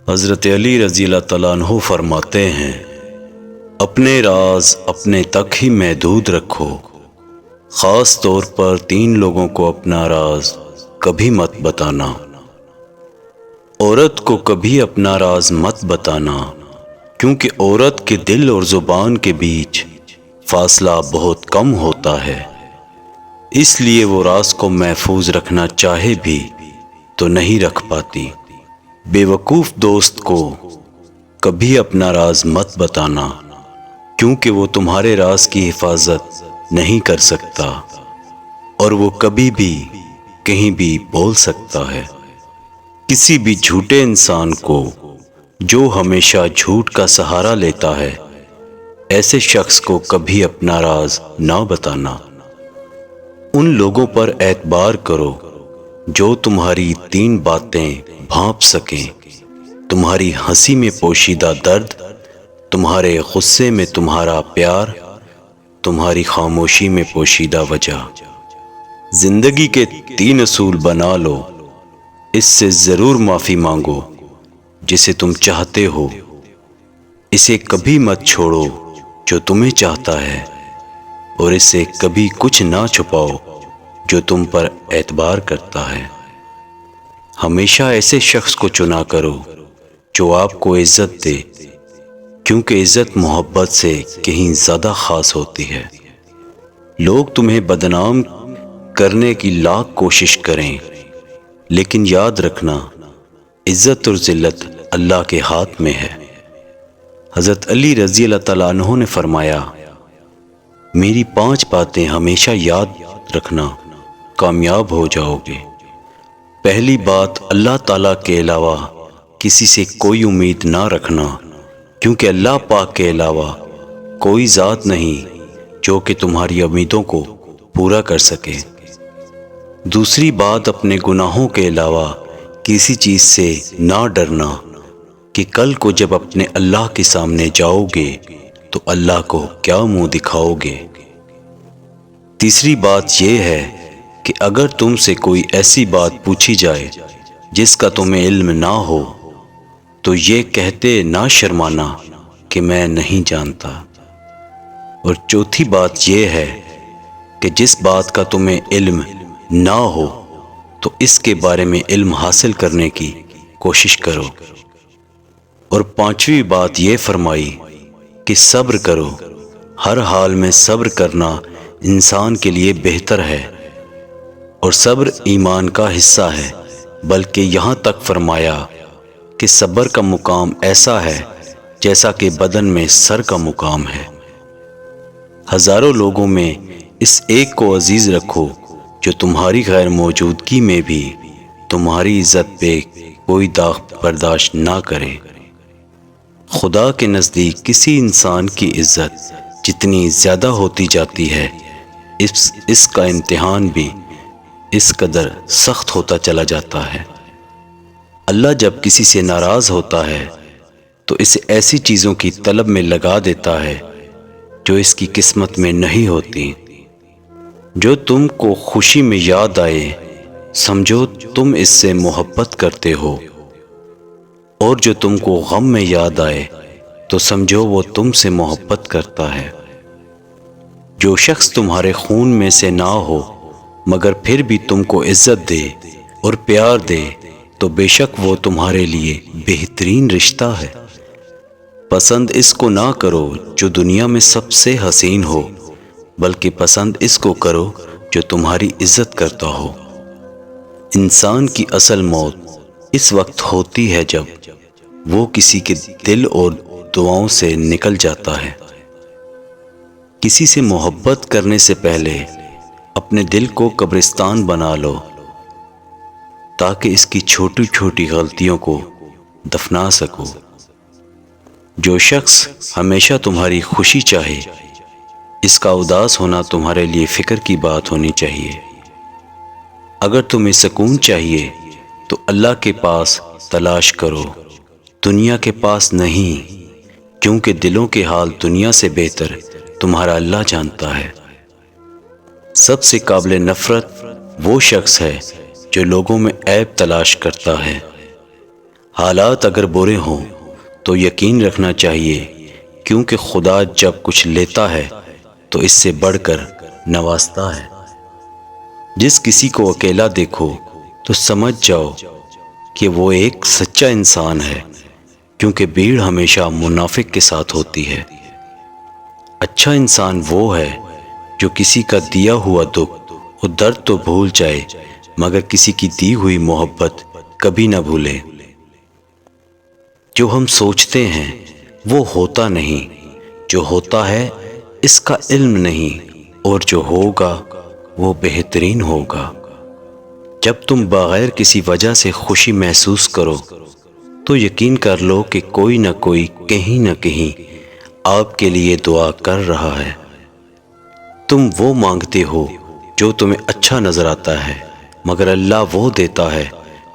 حضرت علی رضی اللہ تعالیٰ عنہ فرماتے ہیں، اپنے راز اپنے تک ہی محدود رکھو، خاص طور پر 3 لوگوں کو اپنا راز کبھی مت بتانا۔ عورت کو کبھی اپنا راز مت بتانا، کیونکہ عورت کے دل اور زبان کے بیچ فاصلہ بہت کم ہوتا ہے، اس لیے وہ راز کو محفوظ رکھنا چاہے بھی تو نہیں رکھ پاتی۔ بے وقوف دوست کو کبھی اپنا راز مت بتانا، کیونکہ وہ تمہارے راز کی حفاظت نہیں کر سکتا اور وہ کبھی بھی کہیں بھی بول سکتا ہے۔ کسی بھی جھوٹے انسان کو جو ہمیشہ جھوٹ کا سہارا لیتا ہے، ایسے شخص کو کبھی اپنا راز نہ بتانا۔ ان لوگوں پر اعتبار کرو جو تمہاری 3 باتیں بھانپ سکیں، تمہاری ہنسی میں پوشیدہ درد، تمہارے غصے میں تمہارا پیار، تمہاری خاموشی میں پوشیدہ وجہ۔ زندگی کے 3 اصول بنا لو، اس سے ضرور معافی مانگو جسے تم چاہتے ہو، اسے کبھی مت چھوڑو جو تمہیں چاہتا ہے، اور اسے کبھی کچھ نہ چھپاؤ جو تم پر اعتبار کرتا ہے۔ ہمیشہ ایسے شخص کو چنا کرو جو آپ کو عزت دے، کیونکہ عزت محبت سے کہیں زیادہ خاص ہوتی ہے۔ لوگ تمہیں بدنام کرنے کی لاکھ کوشش کریں، لیکن یاد رکھنا عزت اور ذلت اللہ کے ہاتھ میں ہے۔ حضرت علی رضی اللہ تعالیٰ عنہ نے فرمایا، میری 5 باتیں ہمیشہ یاد رکھنا، کامیاب ہو جاؤ گے۔ پہلی بات، اللہ تعالیٰ کے علاوہ کسی سے کوئی امید نہ رکھنا، کیونکہ اللہ پاک کے علاوہ کوئی ذات نہیں جو کہ تمہاری امیدوں کو پورا کر سکے۔ دوسری بات، اپنے گناہوں کے علاوہ کسی چیز سے نہ ڈرنا کہ کل کو جب اپنے اللہ کے سامنے جاؤ گے تو اللہ کو کیا منہ دکھاؤ گے۔ تیسری بات یہ ہے کہ اگر تم سے کوئی ایسی بات پوچھی جائے جس کا تمہیں علم نہ ہو تو یہ کہتے نہ شرمانا کہ میں نہیں جانتا۔ اور چوتھی بات یہ ہے کہ جس بات کا تمہیں علم نہ ہو تو اس کے بارے میں علم حاصل کرنے کی کوشش کرو۔ اور 5ویں بات یہ فرمائی کہ صبر کرو، ہر حال میں صبر کرنا انسان کے لیے بہتر ہے، اور صبر ایمان کا حصہ ہے، بلکہ یہاں تک فرمایا کہ صبر کا مقام ایسا ہے جیسا کہ بدن میں سر کا مقام ہے۔ ہزاروں لوگوں میں اس ایک کو عزیز رکھو جو تمہاری غیر موجودگی میں بھی تمہاری عزت پہ کوئی داغ برداشت نہ کرے۔ خدا کے نزدیک کسی انسان کی عزت جتنی زیادہ ہوتی جاتی ہے، اس کا امتحان بھی اس قدر سخت ہوتا چلا جاتا ہے۔ اللہ جب کسی سے ناراض ہوتا ہے تو اسے ایسی چیزوں کی طلب میں لگا دیتا ہے جو اس کی قسمت میں نہیں ہوتی۔ جو تم کو خوشی میں یاد آئے سمجھو تم اس سے محبت کرتے ہو، اور جو تم کو غم میں یاد آئے تو سمجھو وہ تم سے محبت کرتا ہے۔ جو شخص تمہارے خون میں سے نہ ہو مگر پھر بھی تم کو عزت دے اور پیار دے تو بے شک وہ تمہارے لیے بہترین رشتہ ہے۔ پسند اس کو نہ کرو جو دنیا میں سب سے حسین ہو، بلکہ پسند اس کو کرو جو تمہاری عزت کرتا ہو۔ انسان کی اصل موت اس وقت ہوتی ہے جب وہ کسی کے دل اور دعاؤں سے نکل جاتا ہے۔ کسی سے محبت کرنے سے پہلے اپنے دل کو قبرستان بنا لو تاکہ اس کی چھوٹی چھوٹی غلطیوں کو دفنا سکو۔ جو شخص ہمیشہ تمہاری خوشی چاہے، اس کا اداس ہونا تمہارے لیے فکر کی بات ہونی چاہیے۔ اگر تمہیں سکون چاہیے تو اللہ کے پاس تلاش کرو، دنیا کے پاس نہیں، کیونکہ دلوں کے حال دنیا سے بہتر تمہارا اللہ جانتا ہے۔ سب سے قابل نفرت وہ شخص ہے جو لوگوں میں عیب تلاش کرتا ہے۔ حالات اگر برے ہوں تو یقین رکھنا چاہیے، کیونکہ خدا جب کچھ لیتا ہے تو اس سے بڑھ کر نوازتا ہے۔ جس کسی کو اکیلا دیکھو تو سمجھ جاؤ کہ وہ ایک سچا انسان ہے، کیونکہ بھیڑ ہمیشہ منافق کے ساتھ ہوتی ہے۔ اچھا انسان وہ ہے جو کسی کا دیا ہوا دکھ اور درد تو بھول جائے، مگر کسی کی دی ہوئی محبت کبھی نہ بھولے۔ جو ہم سوچتے ہیں وہ ہوتا نہیں، جو ہوتا ہے اس کا علم نہیں، اور جو ہوگا وہ بہترین ہوگا۔ جب تم بغیر کسی وجہ سے خوشی محسوس کرو تو یقین کر لو کہ کوئی نہ کوئی کہیں نہ کہیں آپ کے لیے دعا کر رہا ہے۔ تم وہ مانگتے ہو جو تمہیں اچھا نظر آتا ہے، مگر اللہ وہ دیتا ہے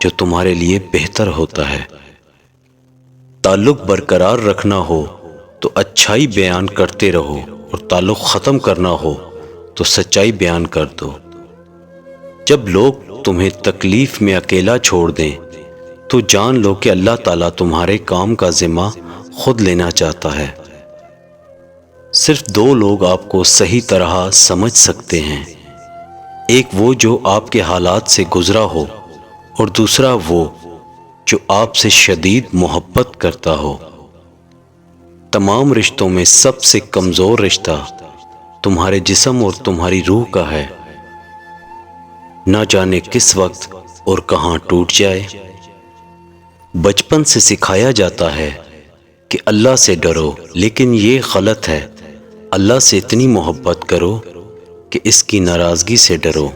جو تمہارے لیے بہتر ہوتا ہے۔ تعلق برقرار رکھنا ہو تو اچھائی بیان کرتے رہو، اور تعلق ختم کرنا ہو تو سچائی بیان کر دو۔ جب لوگ تمہیں تکلیف میں اکیلا چھوڑ دیں تو جان لو کہ اللہ تعالیٰ تمہارے کام کا ذمہ خود لینا چاہتا ہے۔ صرف دو لوگ آپ کو صحیح طرح سمجھ سکتے ہیں، ایک وہ جو آپ کے حالات سے گزرا ہو، اور دوسرا وہ جو آپ سے شدید محبت کرتا ہو۔ تمام رشتوں میں سب سے کمزور رشتہ تمہارے جسم اور تمہاری روح کا ہے، نہ جانے کس وقت اور کہاں ٹوٹ جائے۔ بچپن سے سکھایا جاتا ہے کہ اللہ سے ڈرو، لیکن یہ غلط ہے۔ اللہ سے اتنی محبت کرو کہ اس کی ناراضگی سے ڈرو۔